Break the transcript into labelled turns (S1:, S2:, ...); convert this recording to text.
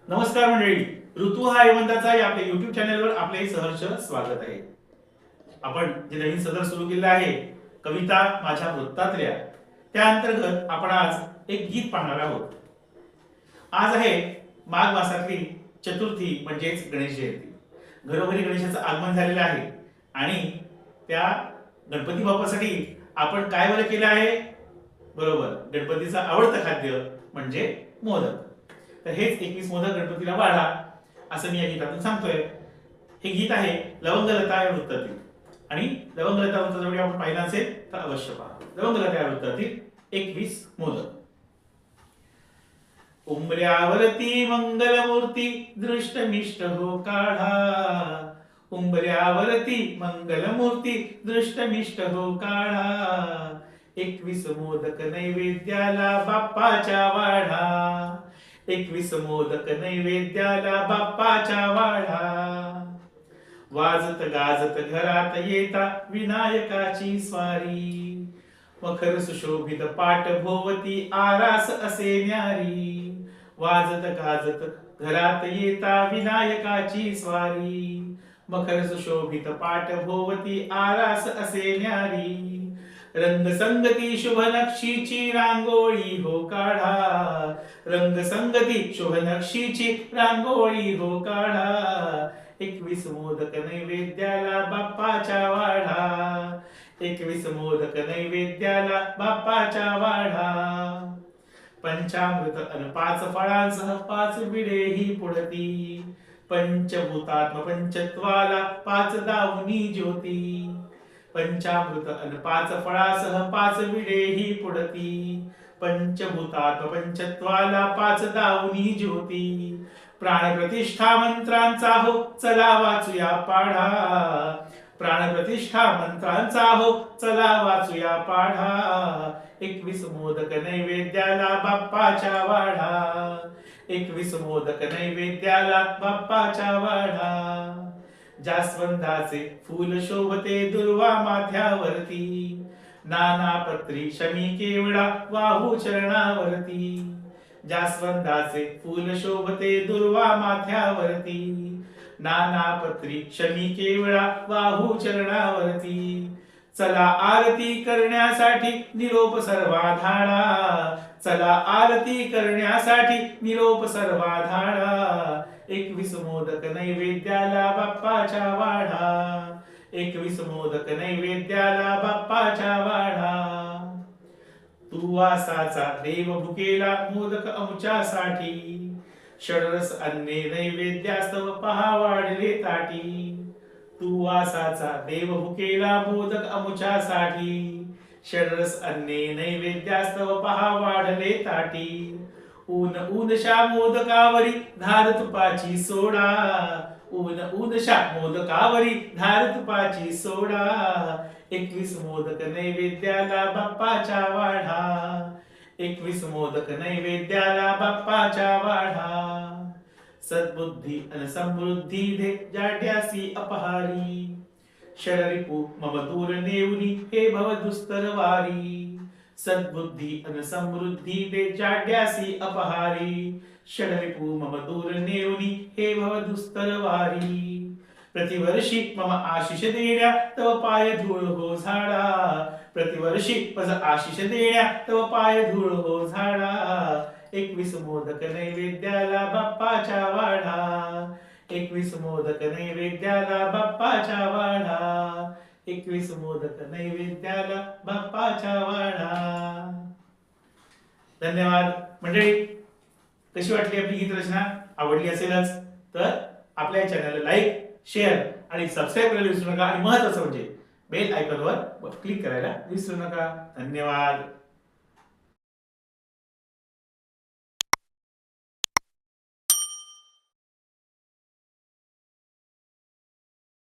S1: नमस्कार मंडळी, ऋतू हा हेमंताचा या आपल्या YouTube चॅनलवर आपले सहर्ष स्वागत आहे. आपण जे नवीन सदर सुरू केले आहे, कविता माझ्या वृत्तातल्या, त्या अंतर्गत आपण आज एक गीत पाहणार आहोत. आज आहे माघ मासातली चतुर्थी म्हणजेच गणेश जयंती. घरोघरी गणेशाचं आगमन झालेलं आहे आणि त्या गणपती बाप्पासाठी आपण काय बरं केलं आहे? बरोबर, गणपतीचं आवडतं खाद्य म्हणजे मोदक. तर हेच 21 मोदक गणपतीला वाढा असं मी या गीतातून सांगतोय. हे गीत आहे लवंगलता या वृत्तातील आणि लवंगलता वृत्ताजवळ आपण पाहिलं असेल तर अवश्य पहा. लवंगलता या वृत्तातील 21 मोदक. उंबऱ्यावरती मंगलमूर्ती दृष्टमिष्ट हो काढा. उंबऱ्यावरती मंगलमूर्ती दृष्टमिष्ट हो काढा. 21 मोदक नैवेद्याला बाप्पाच्या वाढा. 21 मोदक नैवेद्याला बाप्पाच्या वाढा. वाजत गाजत घरात येता विनायकाची स्वारी. मखर सुशोभित पाट भोवती आरास असे न्यारी. वाजत गाजत घरात येता विनायकाची स्वारी. मखर सुशोभित पाट भोवती आरास असे न्यारी. रंगसंगती शुभ नक्षीची रांगोळी हो काढा. रंगसंगती शुभ नक्षीची रांगोळी हो काढा. 21 मोदक नैवेद्याला बाप्पाच्या वाढा. 21 मोदक नैवेद्याला बाप्पाच्या वाढा. पंचामृत अन 5 फळांसह 5 विडेही पुढती. पंचभूतात्म पंचत्वाला 5 दावनी ज्योती. पंचामृत अन 5 फळासह 5 विडेही पुढती. पंचभूतात्म पंचत्वाला 5 दावनी ज्योती. प्राणप्रतिष्ठा मंत्रांचा हो चला वाचूया पाढा. प्राणप्रतिष्ठा मंत्रांचा हो चला वाचूया पाढा. 21 मोदक नैवेद्याला बाप्पाच्या वाढा. 21 मोदक नैवेद्याला बाप्पाच्या वाढा. जास्वंदाचे फूल शोभते दुर्वा माथ्यावरती. नाना पत्री शमी केवळा वाहू चरणावरती. जास्वंदाचे फूल शोभते दुर्वा माथ्यावरती. नाना पत्री शमी केवळा वाहू चरणावरती. चला आरती करण्यासाठी निरोप सर्वा धाडा. चला आरती करण्यासाठी निरोप सर्वा धाडा. 21 मोदक नैवेद्याला बाप्पाच्या वाढा. 21 मोदक नैवेद्याला बाप्पाच्या वाढा. तू वासाचा देव भुकेला मोदक आमच्यासाठी. षडरस अन्ने नैवेद्यास्तव पहा वाढले ताटी. तू वासाचा देव भुकेला मोदक आमच्यासाठी. षडरस अन्ने नैवेद्यास्तव पहा वाढले ताटी. ऊन ऊनशा मोदकावरी धार तुपाची सोडा. ऊन ऊनशा मोदकावरी धार तुपाची सोडा. 21 मोदक नैवेद्याला बाप्पाच्या वाढा. 21 मोदक नैवेद्याला बाप्पाच्या वाढा. सद्बुद्धी अन समृद्धी दे जाड्यासी अपहारी. षडरिपू मम दूर नेवरी हे भव दुस्तर वारी. सद्बुद्धी अन समृद्धी दे जाड्यासी अपहारी. षडरिपू मम दूर नेवरी हे भव दुस्तर वारी. प्रतिवर्षी मम आशिष देण्या तव पाय धूळ हो झाडा. प्रतिवर्षी पज आशिष देण्या तव पाय धूळ हो झाडा. 21 मोदक नैवेद्याला बाप्पाच्या वाढा. 21 मोदक नैवेद्याला बाप्पाच्या वाढा. 21 मोदक नैवेद्याला बाप्पाच्या वाढा. धन्यवाद मंडळी. कशी वाटली आपली गीत रचना? आवडली असेलच तर आपल्या चॅनलला लाईक, शेअर आणि सबस्क्राईब करायला विसरू नका. आणि महत्त्वाचं म्हणजे बेल आयकॉनवर क्लिक करायला विसरू नका. धन्यवाद.